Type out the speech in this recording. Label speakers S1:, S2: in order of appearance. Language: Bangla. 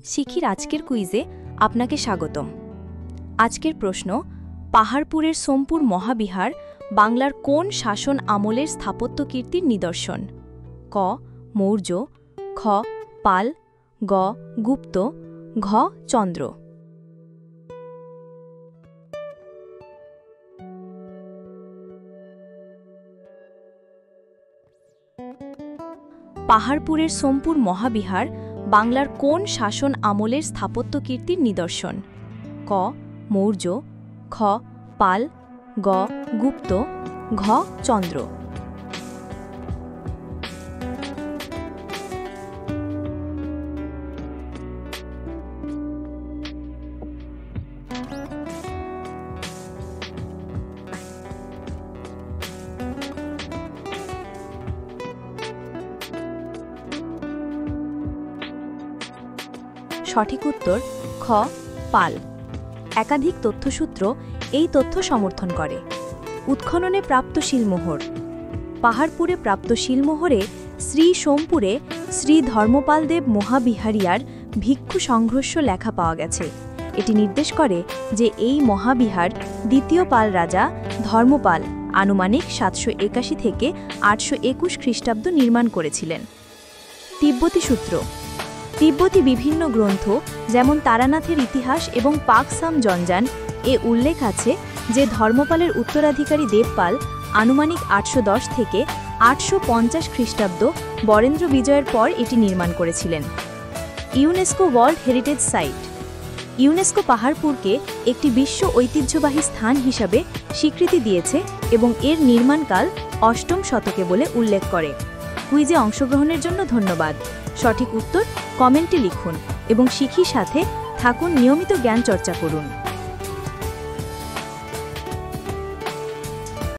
S1: শিখির আজকের কুইজে আপনাকে স্বাগতম। আজকের প্রশ্ন, পাহাড়পুরের সোমপুর মহাবিহার বাংলার কোন শাসন আমলের স্থাপত্য কীর্তির নিদর্শন? ক. মৌর্য, খ. পাল, গ. গুপ্ত, ঘ. চন্দ্র। পাহাড়পুরের সোমপুর মহাবিহার বাংলার কোন শাসন আমলের স্থাপত্য কীর্তির নিদর্শন? ক. মৌর্য, খ. পাল, গ. গুপ্ত, ঘ. চন্দ্র। সঠিক উত্তর খ. পাল। একাধিক তথ্যসূত্র এই তথ্য সমর্থন করে। উৎখননে প্রাপ্ত শিলমোহর। পাহাড়পুরে প্রাপ্ত শিলমোহরে শ্রী সোমপুরে শ্রী ধর্মপালদেব মহাবিহারিয়ার ভিক্ষু সংঘর্ষ লেখা পাওয়া গেছে। এটি নির্দেশ করে যে এই মহাবিহার দ্বিতীয় পাল রাজা ধর্মপাল আনুমানিক 781 থেকে 821 খ্রিস্টাব্দ নির্মাণ করেছিলেন। তিব্বতী সূত্র। তিব্বতী বিভিন্ন গ্রন্থ যেমন তারানাথের ইতিহাস এবং পাকসাম জঞ্জান এ উল্লেখ আছে যে ধর্মপালের উত্তরাধিকারী দেবপাল আনুমানিক 810 থেকে 850 খ্রিস্টাব্দ বরেন্দ্র বিজয়ের পর এটি নির্মাণ করেছিলেন। UNESCO world heritage site. UNESCO পাহাড়পুরকে একটি বিশ্ব ঐতিহ্যবাহী স্থান হিসাবে স্বীকৃতি দিয়েছে এবং এর নির্মাণকাল 8ম শতকে বলে উল্লেখ করে। কুইজে অংশগ্রহণের জন্য ধন্যবাদ। সঠিক উত্তর কমেন্টে লিখুন এবং শিখির সাথে থাকুন, নিয়মিত জ্ঞান চর্চা করুন।